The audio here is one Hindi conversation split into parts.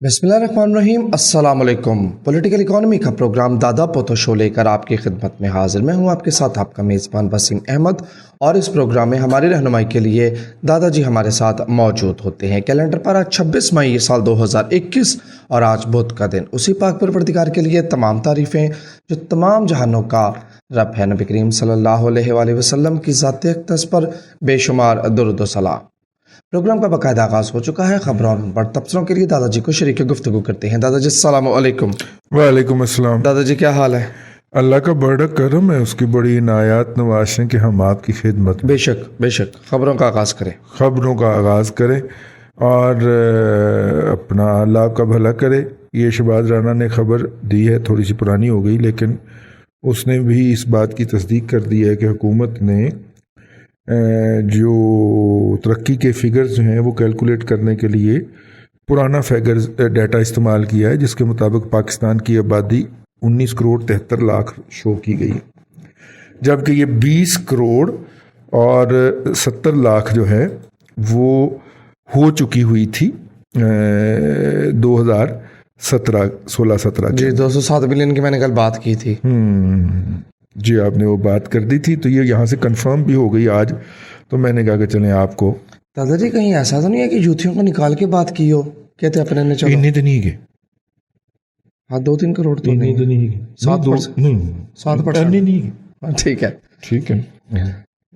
बिस्मिल्लाहिर्रहमानिर्रहीम। अस्सलाम वालेकुम। पॉलिटिकल इकोनॉमी का प्रोग्राम दादा पोतो शो लेकर आपकी खिदमत में हाजिर। मैं हूं आपके साथ आपका मेज़बान वसीम अहमद, और इस प्रोग्राम में हमारी रहनुमाई के लिए दादाजी हमारे साथ मौजूद होते हैं। कैलेंडर पर आज 26 मई साल 2021 और आज बुध का दिन। उसी पाक परवरदिगार के लिए तमाम तारीफ़ें जो तमाम जहानों का रब है। नबी करीम सल्लल्लाहु अलैहि वसल्लम की ज़ात अक़दस पर बेशुमार दुरूद व सलाम। प्रोग्राम का बाकायदा आगाज़ हो चुका है। खबरों और बड़ तबसरों के लिए दादाजी को शरीक गुफ्तगू करते हैं। दादाजी अस्सलाम वालेकुम। वालेकुम अस्सलाम। दादाजी क्या हाल है? अल्लाह का बड़ा करम है, उसकी बड़ी इनायात नवाज़ें कि हम आपकी खिदमत में। बेशक बेशक। खबरों का आगाज़ करें। खबरों का आगाज़ करें और अपना अल्लाह का भला करे। ये शहबाज राना ने खबर दी है, थोड़ी सी पुरानी हो गई, लेकिन उसने भी इस बात की तस्दीक कर दी है कि हुकूमत ने जो तरक्की के फिगर्स जो हैं वो कैलकुलेट करने के लिए पुराना फिगर्स डाटा इस्तेमाल किया है, जिसके मुताबिक पाकिस्तान की आबादी 19 करोड़ 73 लाख शो की गई, जबकि ये 20 करोड़ और 70 लाख जो है वो हो चुकी हुई थी 2017 जी 207 बिलियन की मैंने कल बात की थी। जी आपने वो बात कर दी थी, तो ये यहाँ से कंफर्म भी हो गई आज। तो मैंने कहा कि चलें आपको। दादाजी कहीं ऐसा तो नहीं है कि यूथियों को निकाल के बात की हो? कहते अपने ने चलो इन्हीं तो नहीं गए। हाँ 2-3 करोड़ तो नहीं, 7% नहीं। ठीक है ठीक है।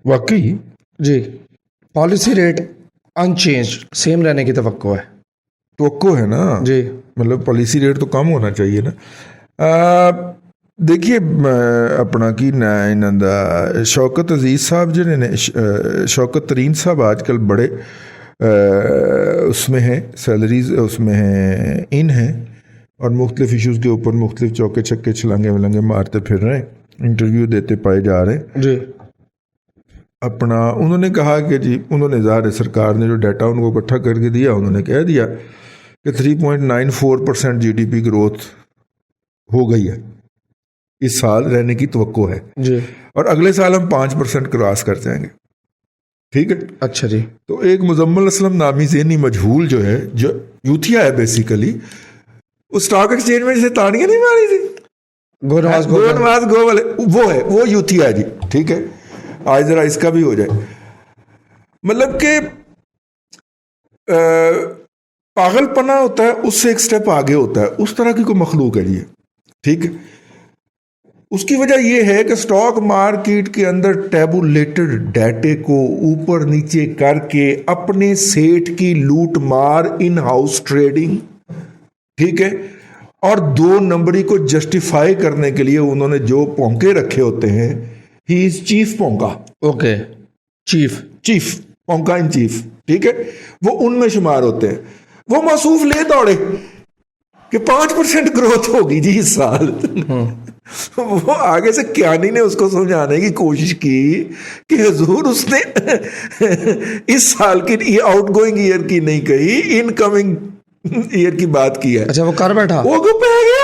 वाकई जी पॉलिसी रेट अनचेंज सेम रहने की तवक्को है। तो है ना जी, मतलब पॉलिसी रेट तो कम होना चाहिए ना। देखिए अपना की ना इन्हों का शौकत अजीज़ साहब जिन्हें ने शौकत तरीन साहब आजकल बड़े उसमें हैं, सैलरीज उसमें हैं, इन हैं, और मुख्तलिफ इशूज़ के ऊपर मुख्तलिफ चौके छक्के छलांगे वलंगे मारते फिर रहे हैं, इंटरव्यू देते पाए जा रहे हैं जी। अपना उन्होंने कहा कि जी उन्होंने ज़ाहिर सरकार ने जो डाटा उनको इकट्ठा करके दिया, उन्होंने कह दिया कि 3.94% GDP ग्रोथ हो गई है इस साल, रहने की तवक्को है जी, और अगले साल हम 5% क्रॉस कर जाएंगे। ठीक है, अच्छा जी। तो एक मुजम्मल असलम नामी ज़हनी मजहूल जो है, जो यूथिया है बेसिकली, उस स्टॉक एक्सचेंज में जैसे ताड़ियां नहीं मारी थी गोनवाज गो वाले, वो है, वो यूथिया है जी। ठीक है, आज जरा इसका भी हो जाए। मतलब कि पागलपना होता है, उससे एक स्टेप आगे होता है, उस तरह की कोई मखलूक है जी। ठीक है, उसकी वजह यह है कि स्टॉक मार्केट के अंदर टैबुलेटेड डाटे को ऊपर नीचे करके अपने सेठ की लूट मार, इन हाउस ट्रेडिंग, ठीक है, और 2 नंबरी को जस्टिफाई करने के लिए उन्होंने जो पोंके रखे होते हैं, he is chief Ponca. Okay, chief Ponca in chief, ठीक है, वो उनमें शुमार होते हैं। वो मासूफ ले दौड़े कि 5% ग्रोथ होगी जी इस साल। वो आगे से क्यानी ने उसको समझाने की कोशिश की कि हुजूर उसने इस साल की, ये आउटगोइंग ईयर की नहीं कही, इनकमिंग ईयर की बात की है। अच्छा, वो कर बैठा, वो को पै गया।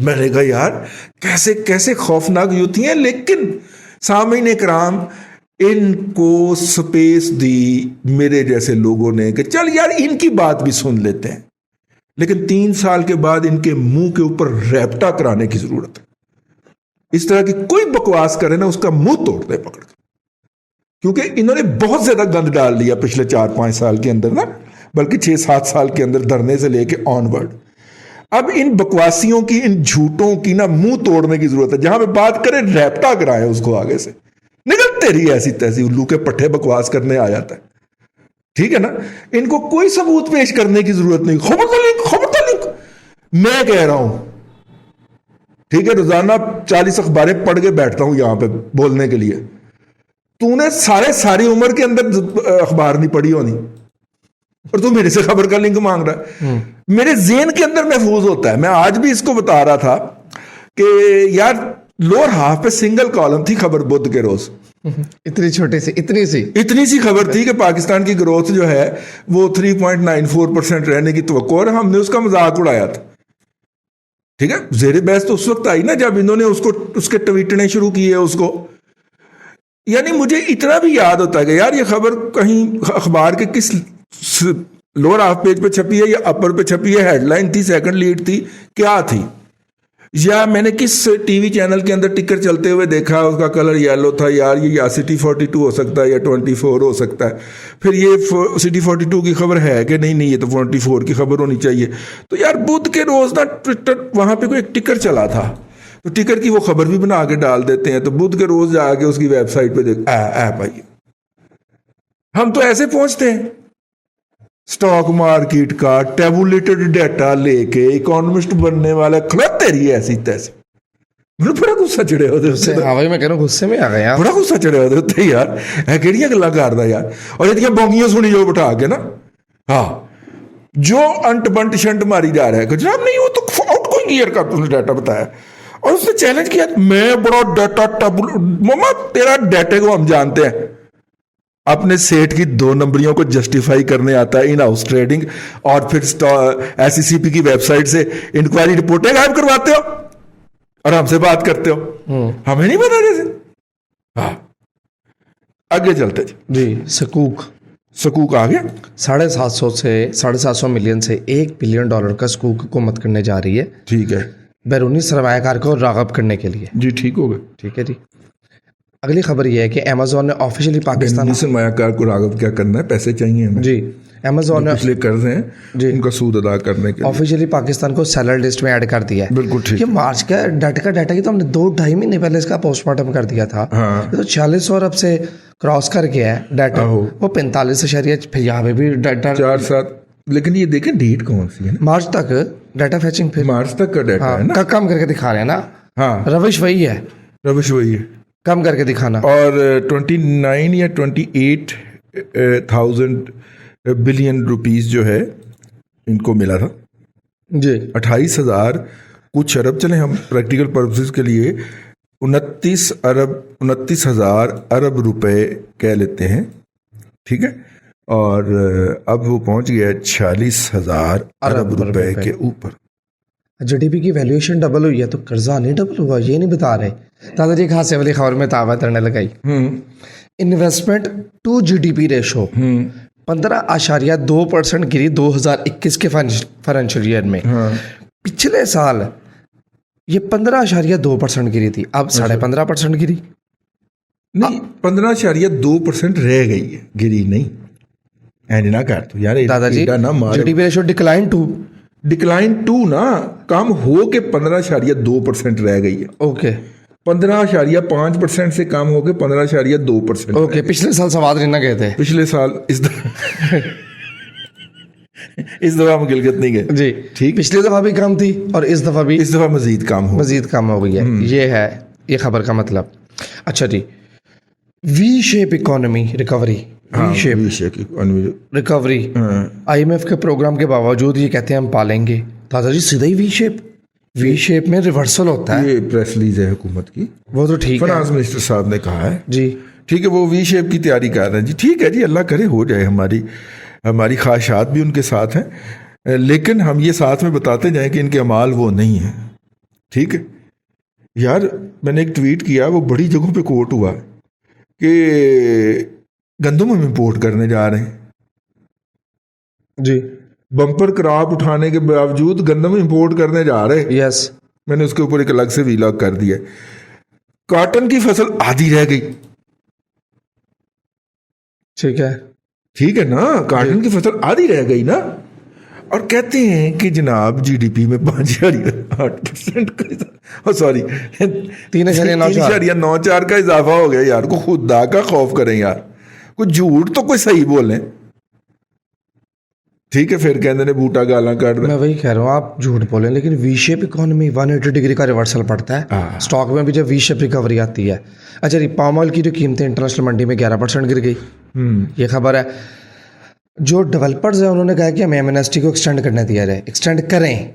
मैंने कहा यार कैसे कैसे खौफनाक युति हैं, लेकिन सामीन इकराम इनको स्पेस दी मेरे जैसे लोगों ने कि चल यार इनकी बात भी सुन लेते हैं, लेकिन 3 साल के बाद इनके मुंह के ऊपर रैप्टा कराने की जरूरत है। इस तरह की कोई बकवास करे ना, उसका मुंह तोड़ दे पकड़ के, क्योंकि इन्होंने बहुत ज्यादा गंद डाल दिया पिछले 4-5 साल के अंदर ना, बल्कि 6-7 साल के अंदर धरने से लेके ऑनवर्ड। अब इन बकवासियों की, इन झूठों की ना मुंह तोड़ने की जरूरत है। जहां पे बात करें रैप्टा कराए उसको, आगे से निकलते रही ऐसी तैसी उल्लू के पट्टे बकवास करने आ जाता है। ठीक है ना, इनको कोई सबूत पेश करने की जरूरत नहीं। खबर लिंक मैं कह रहा हूं, ठीक है, रोजाना 40 अखबारें पढ़ के बैठता हूं यहां पे बोलने के लिए। तूने सारी उम्र के अंदर अखबार नहीं पढ़ी होनी और तू मेरे से खबर का लिंक मांग रहा है। मेरे जेहन के अंदर महफूज होता है। मैं आज भी इसको बता रहा था कि यार लोअर हाफ पे सिंगल कॉलम थी खबर बुध के रोज, इतनी छोटी सी, इतनी सी खबर थी कि पाकिस्तान की ग्रोथ जो है वो 3.94% रहने की तवक्को, और हमने उसका मजाक उड़ाया था। ठीक है, ज़ेरे बहस तो उस वक्त आई ना जब इन्होंने उसके ट्वीटने शुरू किए उसको। यानी मुझे इतना भी याद होता है कि यार ये खबर कहीं अखबार के किस लोअर हाफ पेज पे छपी है या अपर पे छपी है, हेडलाइन थी, सेकंड लीड थी, क्या थी, या मैंने किस टीवी चैनल के अंदर टिकर चलते हुए देखा, उसका कलर येलो था, यार ये या सिटी 42 हो सकता है या 24 हो सकता है, फिर ये सिटी 42 की खबर है कि नहीं, ये तो 44 की खबर होनी चाहिए। तो यार बुध के रोज ना ट्विटर वहां पे कोई एक टिकर चला था, तो टिकर की वो खबर भी बना के डाल देते हैं, तो बुध के रोज जाके उसकी वेबसाइट पे देख भाई हम तो ऐसे पहुंचते हैं। स्टॉक मार्केट का टेबुलेटेड डाटा लेके इकोनॉमिस्ट बनने वाला खड़ते रही ऐसी तैसे। ਮੈਨੂੰ बड़ा गुस्सा चढ़िया ਉਹਦੇ ਉੱਤੇ। हाँ भाई मैं कह रहा हूँ गुस्से में आ गए यार। बड़ा गुस्सा चढ़िया ਉਹਦੇ ਉੱਤੇ यार, ਇਹ ਕਿਹੜੀਆਂ ਗੱਲਾਂ ਕਰਦਾ यार। और ਇਹਦੀਆਂ ਬੌਂਗੀਆਂ ਸੁਣੀ ਜੋ ਬਿਠਾ ਕੇ ना, हाँ जो अंट बंट शंट मारी जा रहा है जनाब, नहीं वो तो आउट गोइंग ईयर का उसने डाटा बताया और उसने चैलेंज किया, मैं बड़ा डाटा टेबुल, मामा तेरा डाटे को हम जानते हैं, अपने सेठ की 2 नंबरियों को जस्टिफाई करने आता है इन हाउस ट्रेडिंग, और फिर SECP की वेबसाइट से इंक्वायरी रिपोर्टें गायब करवाते हो और हमसे बात करते हो, हमें नहीं पता जैसे। हाँ आगे चलते जी। सकूक आ गया 750 से 750 मिलियन से $1 बिलियन का सकूक हुकूमत करने जा रही है। ठीक है, बैरूनी सरमायाकार को राग़ब करने के लिए। जी ठीक हो गया। ठीक है जी। अगली खबर यह है कि अमेज़ॉन ने ऑफिशियली पाकिस्तान सरमायाकार को राग़ब क्या करना है, पैसे चाहिए हमें। जी अमेज़ॉन ने पिछले कर्ज हैं जी उनका सूद अदा करने के लिए ऑफिशियली पाकिस्तान को सेलर लिस्ट में ऐड कर दिया है। बिल्कुल ठीक। ये मार्च का डाटा की तो हमने 2-2.5 महीने पहले इसका पोस्टमार्टम कर दिया था। हाँ। तो 46 अरब से क्रॉस कर गया है डाटा, वो 45 फिर यहाँ पे भी डाटा 4-7, लेकिन ये देखें डेट कौन सी है ना? मार्च तक डाटा फैचिंग, फिर मार्च तक का डाटा हाँ, है ना, कम करके दिखा रहे हैं ना। हाँ रविश वही है, कम करके दिखाना। और 29 या 28,000 बिलियन रुपीस जो है इनको मिला था जी। 28,000 कुछ अरब, चले हम प्रैक्टिकल पर्पसेस के लिए 29,000 अरब रुपए कह लेते हैं, ठीक है। और अब वो पहुंच गया 46,000 अरब रुपए के ऊपर। GDP की वैल्यूएशन डबल हुई है तो कर्जा नहीं डबल हुआ, ये नहीं बता रहे दादाजी। खासे वाली खबर में ताबा करने लगाई। इन्वेस्टमेंट टू GDP रेशो 15.2% गिरी 2021 के फाइनेंशियल ईयर में। पिछले साल ये 15.2% गिरी थी, अब 15.5% गिरी। नहीं 15.2% रह गई है, गिरी नहीं। एंड ना कर तो यार दादाजी, GDP रेशो डिक्लाइन टू ना, कम हो के 15.2% रह गई है। ओके 15.5% से कम हो के 15.2%। ओके पिछले साल सवाद नहीं ना गए थे, पिछले साल इस दफा हम गिलगित नहीं गए जी। ठीक, पिछली दफा भी कम थी और इस दफा मजीद कम हो गई है। ये है ये खबर का मतलब। अच्छा जी, V shape economy recovery, recovery IMF के प्रोग्राम के बावजूद ये कहते हैं हम पालेंगे। दादाजी सीधा ही वी शेप में रिवर्सल होता है। ये प्रेस रिलीज है हुकूमत की, वो तो ठीक है, फाइनेंस मिनिस्टर साहब ने कहा है जी। ठीक है, वो वी शेप की तैयारी कर रहे हैं जी। ठीक है जी, अल्लाह करे हो जाए, हमारी ख्वाहिशात भी उनके साथ हैं, लेकिन हम ये साथ में बताते जाएं कि इनके अमाल वो नहीं है। ठीक है यार, मैंने एक ट्वीट किया, वो बड़ी जगहों पे कोट हुआ कि गंदम हम इंपोर्ट करने जा रहे हैं जी, बम्पर क्रॉप उठाने के बावजूद गंदम इंपोर्ट करने जा रहे हैं। यस, मैंने उसके ऊपर एक अलग से वीलॉग कर दिया। कॉटन की फसल आधी रह गई, ठीक है ना, कॉटन की फसल आधी रह गई ना, और कहते हैं कि जनाब GDP में 5.8% का, सॉरी 3.94 का इजाफा हो गया। यार को खुदा का खौफ करें यार, कोई झूठ तो कोई सही बोलें। ठीक है, फिर कहते ने बूटा गाला काट दे। मैं वही कह रहा हूँ, आप झूठ बोलें, लेकिन वी शेप इकोनॉमी 180 डिग्री का रिवर्सल पड़ता है स्टॉक में भी जब वी शेप रिकवरी आती है। अच्छा जी, पाम ऑयल की जो कीमतें इंटरनेशनल मंडी में 11% गिर गई, ये खबर है। जो डेवलपर्स हैं उन्होंने कहा कि हमें एमनेस्टी को एक्सटेंड करने दिया जाए, एक्सटेंड करें।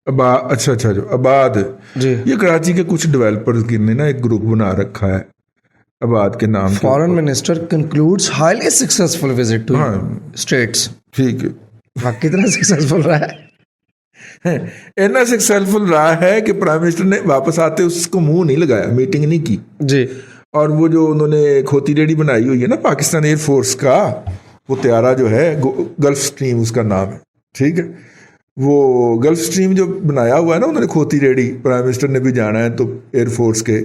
अच्छा जो आबाद जी, ये कराची के कुछ डेवलपर्स ने ना एक ग्रुप बना रखा है आबाद के नाम। Foreign minister concludes highly successful visit to States. ठीक है, हाँ, कितना सक्सेसफुल रहा है? इतना सक्सेसफुल रहा है कि प्राइम मिनिस्टर ने वापस आते उसको मुंह नहीं लगाया, मीटिंग नहीं की जी। और वो जो उन्होंने खोती रेडी बनाई हुई है ना पाकिस्तान एयरफोर्स का, वो त्यारा जो है गल्फ स्ट्रीम उसका नाम है, ठीक है। वो गल्फ स्ट्रीम जो बनाया हुआ है ना उन्होंने, खोती रेडी, प्राइम मिनिस्टर ने भी जाना है तो एयरफोर्स के,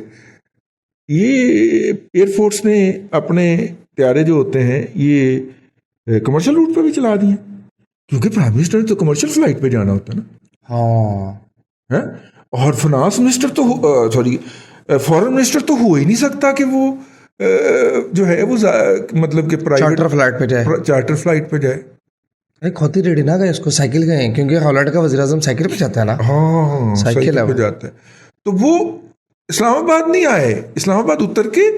ये एयरफोर्स ने अपने त्यारे जो होते हैं ये कमर्शियल रूट पर भी चला दिए, क्योंकि प्राइम मिनिस्टर ने तो कमर्शियल फ्लाइट पे जाना होता है ना। हाँ है, और फाइनेंस मिनिस्टर तो सॉरी फॉरेन मिनिस्टर तो हो ही नहीं सकता कि वो जो है वो मतलब कि प्राइवेट चार्टर फ्लाइट पे जाए, चार्टर फ्लाइट पे जाए। अरे खोती रेडी ना गए, उसको साइकिल गए, क्योंकि हॉलैंड का वज़ीर आज़म साइकिल पे जाता है ना। हाँ साइकिल साइकिल है पे वो। जाता है। तो वो इस्लामाबाद नहीं आए, इस्लामाबाद उतर के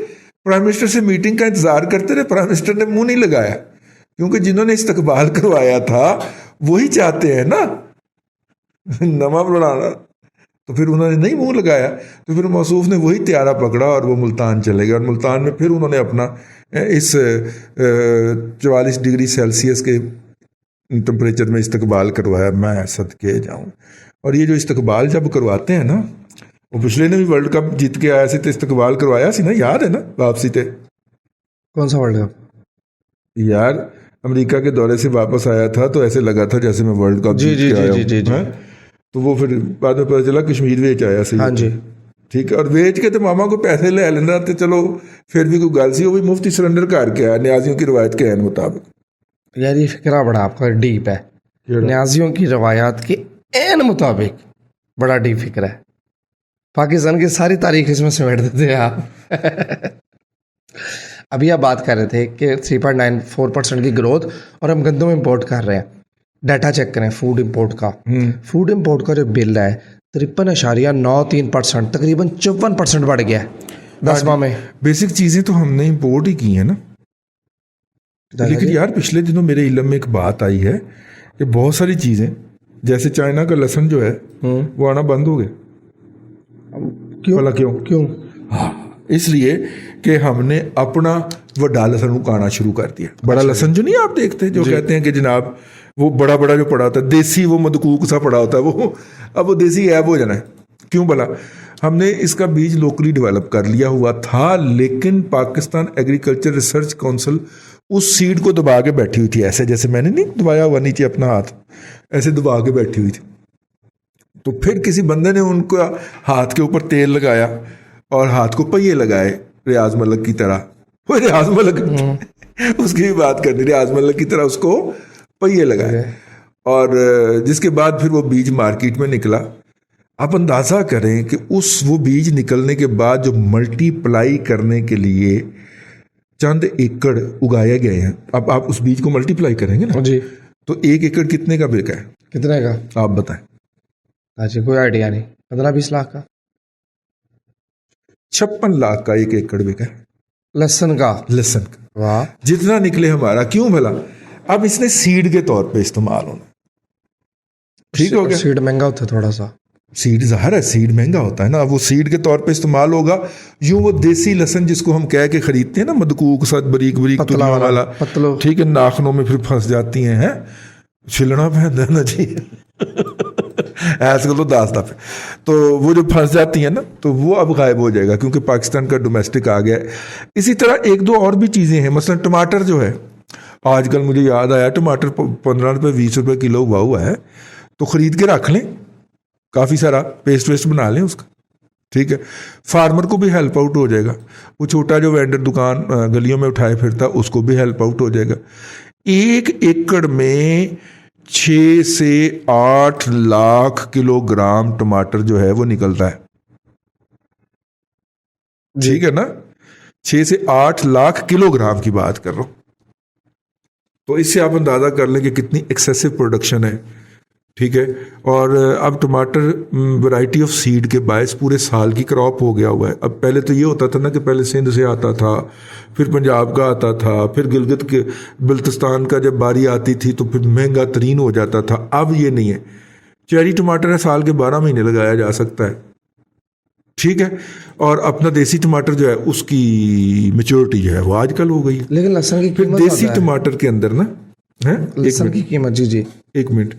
प्राइम मिनिस्टर से मीटिंग का इंतजार करते रहे। प्राइम मिनिस्टर ने मुंह नहीं लगाया, क्योंकि जिन्होंने इस्तकबाल करवाया था वही चाहते हैं ना नवा बनाना, तो फिर उन्होंने नहीं मुंह लगाया। तो फिर मौसूफ ने वही त्यारा पकड़ा और वो मुल्तान चले गए, और मुल्तान में फिर उन्होंने अपना इस 44 डिग्री सेल्सियस के टेम्परेचर में इस्तकबाल करवाया। मैं सदके जाऊं। और ये जो इस्तकबाल जब करवाते हैं ना, वो पिछले ने भी वर्ल्ड कप जीत के आया सी तो इस्तकबाल करवाया सी ना, याद है ना वापसी थे। कौन सा वर्ल्ड कप? यार अमेरिका के दौरे से वापस आया था तो ऐसे लगा था जैसे मैं वर्ल्ड कप जी जीत जी के जी आया जी हूं, जी जी। हैं? तो वो फिर बाद में पता चला कश्मीर वेच आया सी। हाँ जी। ठीक है, और वेच के तो मामा को पैसे ले लेना तो चलो फिर भी कोई गल सी, वो भी मुफ्ती सरेंडर करके आया न्याजियों की रवायत के एन मुताबिक। यार ये फिक्रा बड़ा आपका डीप है, न्याजियों की रवायात के एन मुताबिक बड़ा डीप फिक्र है। पाकिस्तान की सारी तारीख इसमें समेट देते हैं आप अभी आप बात कर रहे थे कि 3.94% की ग्रोथ, और हम गंदम इंपोर्ट कर रहे हैं। डाटा चेक करें फूड इंपोर्ट का, फूड इंपोर्ट का जो बिल है 53.93%, तकरीबन 54% बढ़ गया है 10 माह में। बेसिक चीज़ें तो हमने इंपोर्ट ही की हैं ना। लेकिन यार पिछले दिनों मेरे इल्म में एक बात आई है कि बहुत सारी चीज़ें, जैसे चाइना का लहसुन जो है वो आना बंद हो गया। क्यों? भला क्यों? क्यों? हाँ, इसलिए कि हमने अपना वड्डा लहसुन उगाना शुरू कर दिया। बड़ा लहसुन जो नहीं आप देखते, जो कहते हैं कि जनाब वो बड़ा बड़ा जो पड़ा होता है देसी, वो मदकूक सा पड़ा होता है, वो अब वो देसी ऐब हो जाना है। क्यों भला? हमने इसका बीज लोकली डेवलप कर लिया हुआ था, लेकिन पाकिस्तान एग्रीकल्चर रिसर्च काउंसिल उस सीड को दबा के बैठी हुई थी, ऐसे जैसे मैंने नहीं दबाया हुआ नीचे अपना हाथ, ऐसे दबा के बैठी हुई थी। तो फिर किसी बंदे ने उनको हाथ के ऊपर तेल लगाया और हाथ को पहिए लगाए रियाज मलिक की तरह। वो रियाज मलिक उसकी भी बात करनी, रियाज मलिक की तरह उसको पहिए लगाए, और जिसके बाद फिर वो बीज मार्केट में निकला। आप अंदाज़ा करें कि वो बीज निकलने के बाद जो मल्टीप्लाई करने के लिए चंद एकड़ उगाए गए हैं, अब आप उस बीज को मल्टीप्लाई करेंगे ना जी, तो 1 एकड़ कितने का बिका है? कितने का? आप बताएं। अच्छा कोई आइडिया नहीं। 15-20 लाख का? 56 लाख का 1 एकड़ बिका है लहसुन का? लहसुन का। वाह। जितना निकले हमारा, क्यों भला? अब इसने सीड के तौर पे इस्तेमाल होना, ठीक हो गया। सीड महंगा होता है थोड़ा सा। सीड ज़ाहिर है सीड महंगा होता है ना, वो सीड के तौर पे इस्तेमाल होगा। यूं वो देसी लहसुन जिसको हम कह के खरीदते हैं ना, मदकूक साथ बरीक बरीक पतला तुलियों वाला, पतलो। ठीक है, नाखनों में फिर फंस जाती हैं, छिलना पैदा ना जी ऐसे तो दास दफे, तो वो जो फंस जाती हैं ना, तो वो अब गायब हो जाएगा क्योंकि पाकिस्तान का डोमेस्टिक आ गया है। इसी तरह 1-2 और भी चीज़ें हैं, मसलन टमाटर जो है, आजकल मुझे याद आया टमाटर 15 रुपये 20 रुपये किलो हुआ है, तो ख़रीद के रख लें, काफ़ी सारा पेस्ट वेस्ट बना लें उसका, ठीक है। फार्मर को भी हेल्प आउट हो जाएगा, वो छोटा जो वेंडर दुकान गलियों में उठाए फिरता उसको भी हेल्प आउट हो जाएगा। 1 एकड़ में 6 से 8 लाख किलोग्राम टमाटर जो है वो निकलता है, ठीक है ना। 6 से 8 लाख किलोग्राम की बात कर रहा हूं, तो इससे आप अंदाजा कर लें कि कितनी एक्सेसिव प्रोडक्शन है, ठीक है। और अब टमाटर वैरायटी ऑफ सीड के बायस पूरे साल की क्रॉप हो गया हुआ है। अब पहले तो ये होता था ना कि पहले सिंध से आता था, फिर पंजाब का आता था, फिर गिलगित के बल्तिस्तान का जब बारी आती थी तो फिर महंगा तरीन हो जाता था। अब ये नहीं है, चेरी टमाटर है साल के 12 महीने लगाया जा सकता है, ठीक है। और अपना देसी टमाटर जो है उसकी मैच्योरिटी जो है वो आजकल हो गई है। लेकिन लहसुन की फिर कीमत देसी ज़्यादा है। टमाटर के अंदर ना हैं? लहसुन की कीमत, जी जी। एक मिनट,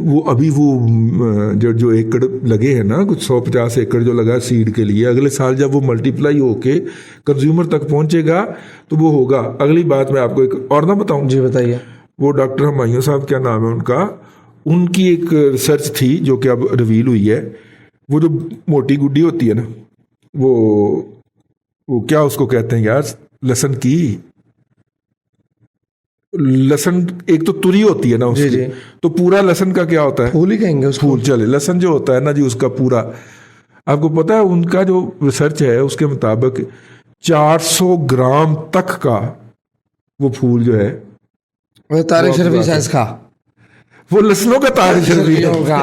वो अभी वो जो एकड़ लगे हैं ना, कुछ 150 एकड़ जो लगा सीड के लिए, अगले साल जब वो मल्टीप्लाई होके कंज्यूमर तक पहुंचेगा तो वो होगा। अगली बात मैं आपको एक और ना बताऊं, जी बताइए। वो डॉक्टर हुमायूं साहब, क्या नाम है उनका, उनकी एक रिसर्च थी जो कि अब रिवील हुई है। वो जो मोटी गुड्डी होती है ना, वो क्या उसको कहते हैं यार, लहसुन की, लहसुन एक तो तुरी होती है ना जी उसकी, जी। तो पूरा लहसुन का क्या होता है, फूल ही कहेंगे उसको। फूल। चले, लहसुन जो होता है ना जी, उसका पूरा, आपको पता है उनका जो रिसर्च है उसके मुताबिक 400 ग्राम तक का वो फूल जो है, वो तारिक वो शर्फी आपकी साइज का वो लहसुनों का तार शर्फी है। होगा।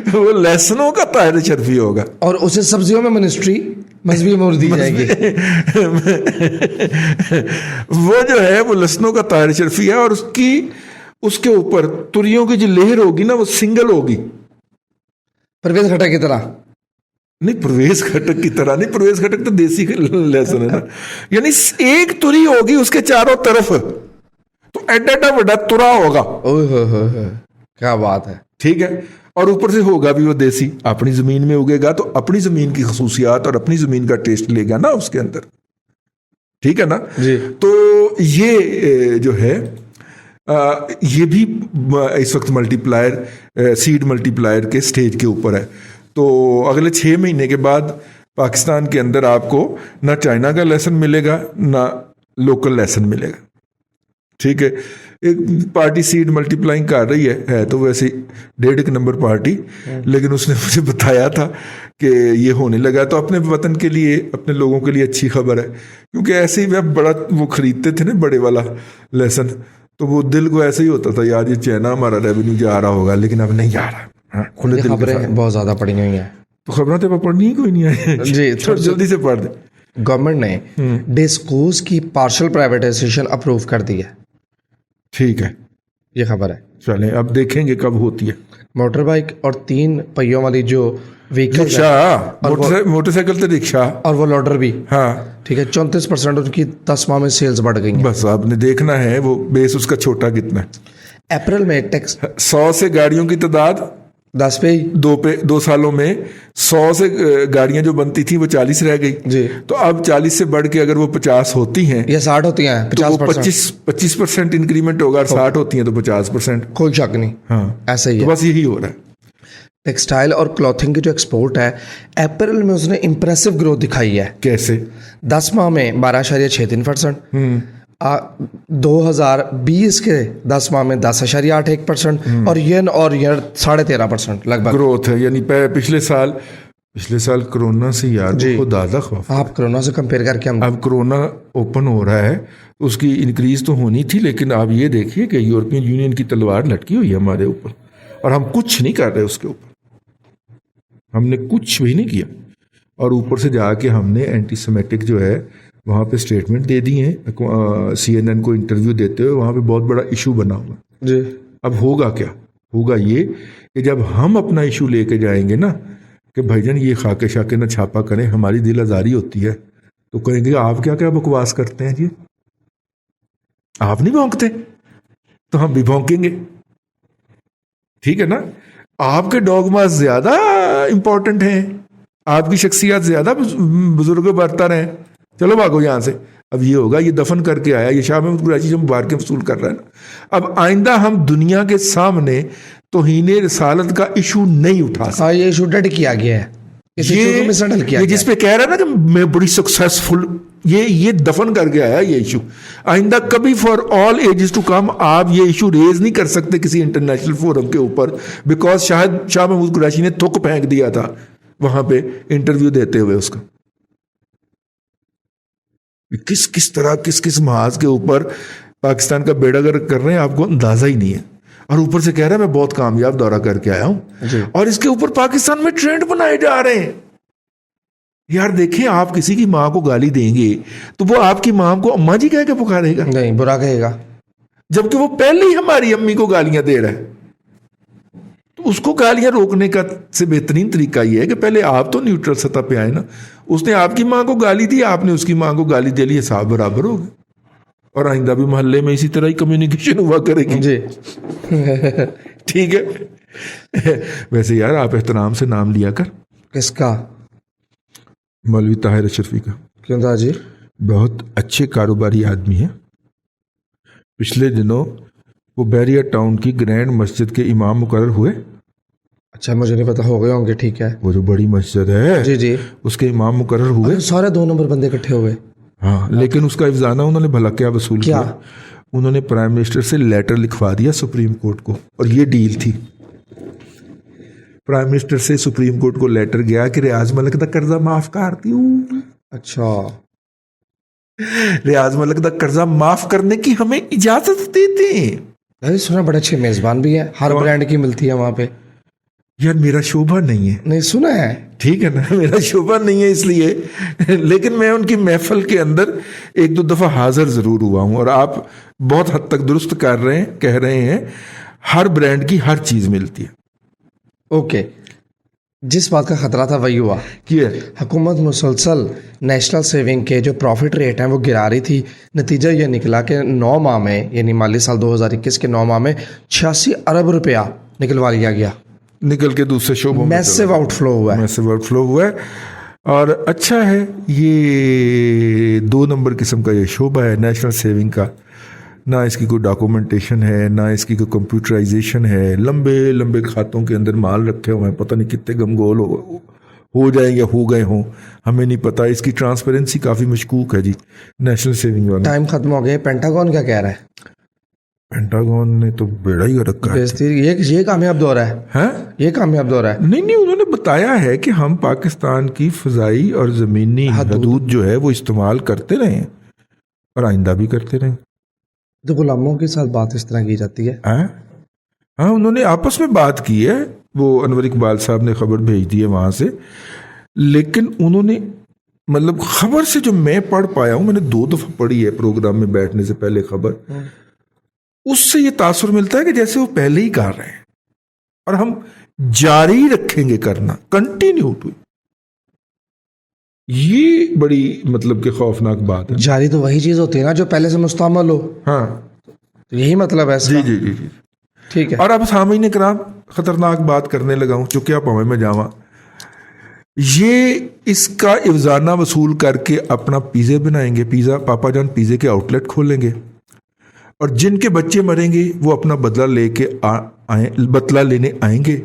वो लहसुनों का तार शर्फी होगा। और उसे सब्जियों में मिनिस्ट्री मजबी मोड़ दी जाएगी। वो जो है वो लहसुनों का तार शर्फी है, और उसके ऊपर तुरियों की जो लेयर होगी ना, वो सिंगल होगी। परवेज खट्टा की तरह नहीं, प्रवेश घटक की तरह नहीं, प्रवेश घटक तो देसी लहसुन है ना, यानी एक तुरी होगी उसके चारों तरफ, तो एडा बड़ा तुरा होगा। ओह हो, क्या बात है। ठीक है, और ऊपर से होगा भी वो देसी, अपनी जमीन में उगेगा तो अपनी जमीन की खसूसियात और अपनी जमीन का टेस्ट लेगा ना उसके अंदर। ठीक है ना जी। तो ये जो है ये भी इस वक्त मल्टीप्लायर, सीड मल्टीप्लायर के स्टेज के ऊपर है। तो अगले 6 महीने के बाद पाकिस्तान के अंदर आपको ना चाइना का लहसुन मिलेगा ना लोकल लहसुन मिलेगा। ठीक है, एक पार्टी सीड मल्टीप्लाइंग कर रही है तो वैसे 1.5 नंबर पार्टी, लेकिन उसने मुझे बताया था कि ये होने लगा, तो अपने वतन के लिए, अपने लोगों के लिए अच्छी खबर है, क्योंकि ऐसे ही वह बड़ा वो खरीदते थे ना बड़े वाला लहसुन, तो वो दिल को ऐसे ही होता था यार ये चाइना हमारा रेवेन्यू जा रहा होगा, लेकिन अब नहीं जा रहा। हाँ, खुले दिल के साथ। खबरें बहुत ज्यादा पड़ी हुई हैं, तो खबरें तो पढ़नी ही कोई नहीं है जी, थोड़ा जल्दी से पढ़ दे। गवर्नमेंट ने डिस्कोस की पार्शियल प्राइवेटाइजेशन अप्रूव कर दी है। ठीक है, ये खबर है। चलें अब देखेंगे कब होती है। मोटर बाइक और 3 पहियों वाली जो व्हीकल रिक्शा, मोटरसाइकिल तो रिक्शा और वो लोडर भी, हाँ ठीक है, 34% उनकी 10 माह में सेल्स बढ़ गई हैं। बस आपने देखना है वो बेस उसका छोटा कितना है। अप्रैल में टैक्स 100 से गाड़ियों की तादाद 10 पे ही 2 सालों में 100 से गाड़ियां जो बनती थी वो 40 रह गई जी। तो अब 40 से बढ़ के अगर वो 50 होती हैं ये 60 होती हैं, तो वो 50%। 25% इंक्रीमेंट होगा, और 60 होती हैं तो 50%। कोई शक नहीं, हाँ ऐसा ही तो है। बस यही हो रहा है। टेक्सटाइल और क्लॉथिंग की जो एक्सपोर्ट है, अप्रैल में उसने इंप्रेसिव ग्रोथ दिखाई है। कैसे? 10 माह में 12.63%, 2020 के 10 माह में 10.81% और ईयर 13.5% लगभग ग्रोथ है, यानी पिछले साल कोरोना से यार जी। खुद ज़्यादा खौफ। आप कोरोना से कंपेयर करके हम अब कोरोना ओपन हो रहा है, उसकी इंक्रीज तो होनी थी, लेकिन आप ये देखिए कि यूरोपियन यूनियन की तलवार लटकी हुई है हमारे ऊपर, और हम कुछ नहीं कर रहे उसके ऊपर, हमने कुछ भी नहीं किया। और ऊपर से जाके हमने एंटीसेमेटिक जो है वहाँ पे स्टेटमेंट दे दी हैं, CNN को इंटरव्यू देते हुए, वहाँ पे बहुत बड़ा इशू बना हुआ जी। अब होगा क्या? होगा ये कि जब हम अपना इशू लेके जाएंगे ना कि भाईजान ये खाके शाके ना छापा करें, हमारी दिल आज़ारी होती है, तो कहेंगे आप क्या क्या बकवास करते हैं जी, आप नहीं भौंकते, तो हम भी भौंकेंगे। ठीक है ना, आपके डॉगमा ज्यादा इंपॉर्टेंट हैं, आपकी शख्सियत ज्यादा बुजुर्ग बरतर हैं, चलो भागो यहां से। अब ये होगा, ये दफन करके आया, ये शाह महमूद कुरैशी जो मुबारकें वसूल कर रहा है ना, अब आइंदा हम दुनिया के सामने तौहीन रिसालत का इशू नहीं उठा सकते। हाँ, ये इशू डेड किया गया है, इस इशू को मिसहैंडल किया ये गया जिस पे कह रहा है ना कि मैं बड़ी सक्सेसफुल, ये दफन करके आया ये इशू। आइंदा कभी for all ages to come आप ये इशू रेज नहीं कर सकते किसी इंटरनेशनल फोरम के ऊपर, बिकॉज शायद शाह महमूद कुरैशी ने थुक फेंक दिया था वहां पे इंटरव्यू देते हुए उसका। किस तरह किस महाज के ऊपर पाकिस्तान का बेड़ा गर्क कर रहे हैं, आपको अंदाजा ही नहीं है। और ऊपर से कह रहा है मैं बहुत कामयाब दौरा करके आया हूं, और इसके ऊपर पाकिस्तान में ट्रेंड बनाए जा रहे हैं। यार देखें, आप किसी की माँ को गाली देंगे तो वो आपकी माँ को अम्मा जी कह के पुकारेगा, नहीं बुरा कहेगा, जबकि वो पहले ही हमारी अम्मी को गालियां दे रहा है। तो उसको गालियां रोकने का से बेहतरीन तरीका ये है कि पहले आप तो न्यूट्रल सतह पे आए ना, उसने आपकी माँ को गाली दी, आपने उसकी माँ को गाली दे ली, हिसाब बराबर हो गए। और आइंदा भी मोहल्ले में इसी तरह ही कम्युनिकेशन हुआ करेगी जी। ठीक है। वैसे यार आप एहतराम से नाम लिया कर, किसका? मौलवी ताहिर अशरफी का। क्यों दादाजी? बहुत अच्छे कारोबारी आदमी है। पिछले दिनों वो बैरियर टाउन की ग्रैंड मस्जिद के इमाम मुकर्रर हुए। अच्छा, मुझे नहीं पता, हो गए होंगे, ठीक है। वो जो बड़ी मस्जिद है जी जी। उसके इमाम मुकर्रर हुए। सारे 2 नंबर बंदे इकट्ठे हो गए। हाँ, लेकिन उसका इफ्जाना उन्होंने भला क्या वसूल क्या? किया? उन्होंने प्राइम मिनिस्टर से लेटर लिखवा दिया सुप्रीम कोर्ट को, और ये डील थी। प्राइम मिनिस्टर से सुप्रीम कोर्ट को लेटर गया कि रियाज मलिक का कर्जा माफ कर दियो। अच्छा। रियाज मलिक का कर्जा माफ करने की हमें इजाजत दे दें। अरे सुना बड़े अच्छे मेजबान भी है, हर ब्रांड की मिलती है वहां पे। यार मेरा शोभा नहीं है। नहीं सुना है। ठीक है ना, मेरा शोभा नहीं है इसलिए, लेकिन मैं उनकी महफिल के अंदर 1-2 दफा हाजिर जरूर हुआ हूं। और आप बहुत हद तक दुरुस्त कर रहे हैं, कह रहे हैं हर ब्रांड की हर चीज मिलती है। ओके, जिस बात का खतरा था वही हुआ कि हुकूमत मुसलसल नेशनल सेविंग के जो प्रॉफिट रेट हैं वो गिरा रही थी। नतीजा ये निकला कि 9 माह में, यानी माली साल 2021 के 9 माह में 86 अरब रुपया निकलवा लिया गया। निकल के दूसरे शोबों में मैसिव आउटफ्लो हुआ है। मैसिव आउटफ्लो हुआ है। और अच्छा है, ये 2 नंबर किस्म का ये शोबा है नेशनल सेविंग का। ना इसकी कोई डॉक्यूमेंटेशन है, ना इसकी कोई कंप्यूटराइजेशन है। लंबे लंबे खातों के अंदर माल रखे हुए हैं, पता नहीं कितने गमगोल हो जाए या हो गए हों, हमें नहीं पता। इसकी ट्रांसपेरेंसी काफ़ी मशकूक है जी नेशनल सेविंग वाला। टाइम खत्म हो गया। पेंटागन क्या कह रहा है? पेंटागन ने तो बेड़ा ही रखा है। ये कामयाब दौरा है। हैं? ये कामयाब दौरा है। नहीं, उन्होंने बताया है कि हम पाकिस्तान की फ़ज़ाई और ज़मीनी हदूद जो है वो इस्तेमाल करते रहे हैं और आइंदा भी करते रहें। तो गुलामों के साथ बात इस तरह की जाती है। हाँ, उन्होंने आपस में बात की है। वो अनवर इकबाल साहब ने खबर भेज दी है वहाँ से, लेकिन उन्होंने मतलब खबर से जो मैं पढ़ पाया हूँ, मैंने 2 दफ़ा पढ़ी है प्रोग्राम में बैठने से पहले खबर, उससे ये तासुर मिलता है कि जैसे वो पहले ही कर रहे हैं और हम जारी रखेंगे करना, कंटिन्यू टू। ये बड़ी मतलब कि खौफनाक बात है। जारी तो वही चीज होती है ना जो पहले से मुस्तमल हो। हाँ, तो यही मतलब है इसका। जी जी जी, ठीक है। और अब सामीन कराम खतरनाक बात करने लगा हूं, चुक्या पावे में जावा। ये इसका इवजाना वसूल करके अपना पिज़्ज़ा बनाएंगे, पिज़्ज़ा पापा जान पिज़्ज़े के आउटलेट खोलेंगे, और जिनके बच्चे मरेंगे वो अपना बदला लेके बदला लेने आएंगे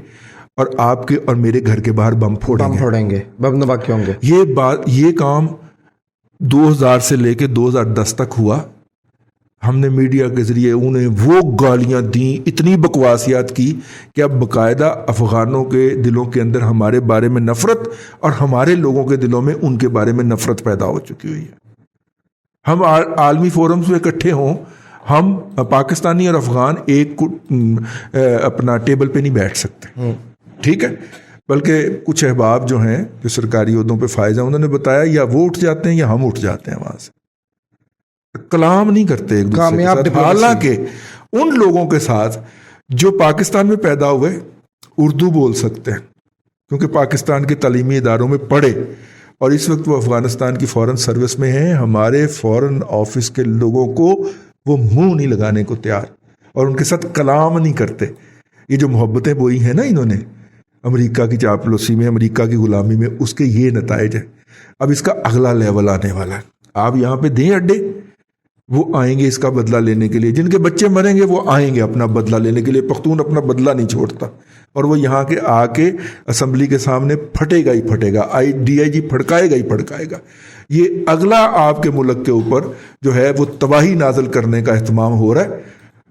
और आपके और मेरे घर के बाहर बम फोड़ेंगे, बम धमाके होंगे। ये काम 2000 से लेके 2010 तक हुआ। हमने मीडिया के जरिए उन्हें वो गालियां दी, इतनी बकवासियात की कि अब बाकायदा अफगानों के दिलों के अंदर हमारे बारे में नफरत और हमारे लोगों के दिलों में उनके बारे में नफरत पैदा हो चुकी हुई है। हम आलमी फोरम्स में इकट्ठे हों, हम पाकिस्तानी और अफगान एक अपना टेबल पे नहीं बैठ सकते, ठीक है। बल्कि कुछ अहबाब जो हैं जो सरकारी ओहदों पे फायज हैं, उन्होंने बताया या वो उठ जाते हैं या हम उठ जाते हैं वहां से, कलाम नहीं करते एक दूसरे के साथ। हालांकि उन लोगों के साथ जो पाकिस्तान में पैदा हुए उर्दू बोल सकते हैं, क्योंकि पाकिस्तान के तालीमी इदारों में पढ़े और इस वक्त वो अफगानिस्तान की फॉरेन सर्विस में हैं, हमारे फॉरेन ऑफिस के लोगों को वो मुंह नहीं लगाने को तैयार और उनके साथ कलाम नहीं करते। ये जो मोहब्बतें बोई हैं ना इन्होंने अमेरिका की चापलूसी में, अमेरिका की गुलामी में, उसके ये नताइज हैं। अब इसका अगला लेवल आने वाला है। आप यहाँ पे दें अड्डे, वो आएंगे इसका बदला लेने के लिए। जिनके बच्चे मरेंगे वो आएंगे अपना बदला लेने के लिए। पख्तून अपना बदला नहीं छोड़ता और वो यहाँ के आके असम्बली के सामने फटेगा ही फटेगा, DIG फड़काएगा ही फड़काएगा। ये अगला आपके मुल्क के ऊपर जो है वो तबाही नाजल करने का एहतमाम हो रहा है,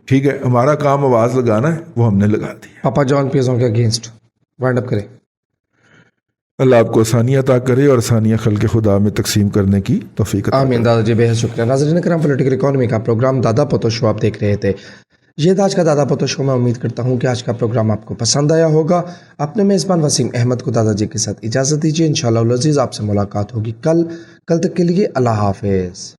ठीक है। हमारा काम आवाज़ लगाना है, वो हमने लगा दी। पापा जॉन पिज़्ज़ा के अगेंस्ट वाइंड अप करें। अल्लाह आपको आसानियाँ अता करे और आसानियाँ खल्क़े खुदा में तकसीम करने की तौफीक अता करे। आमीन दादाजी, बेहद शुक्रिया। नाज़रीन करम, पॉलिटिकल इकोनॉमी का प्रोग्राम दादा पोतो शो आप देख रहे थे। ये था आज का दादा पोतो शो। मैं उम्मीद करता हूँ कि आज का प्रोग्राम आपको पसंद आया होगा। अपने मेज़बान वसीम अहमद को दादाजी के साथ इजाज़त दीजिए। इंशाअल्लाह अज़ीज़ आपसे मुलाकात होगी कल तक के लिए अल्लाह हाफ़िज़।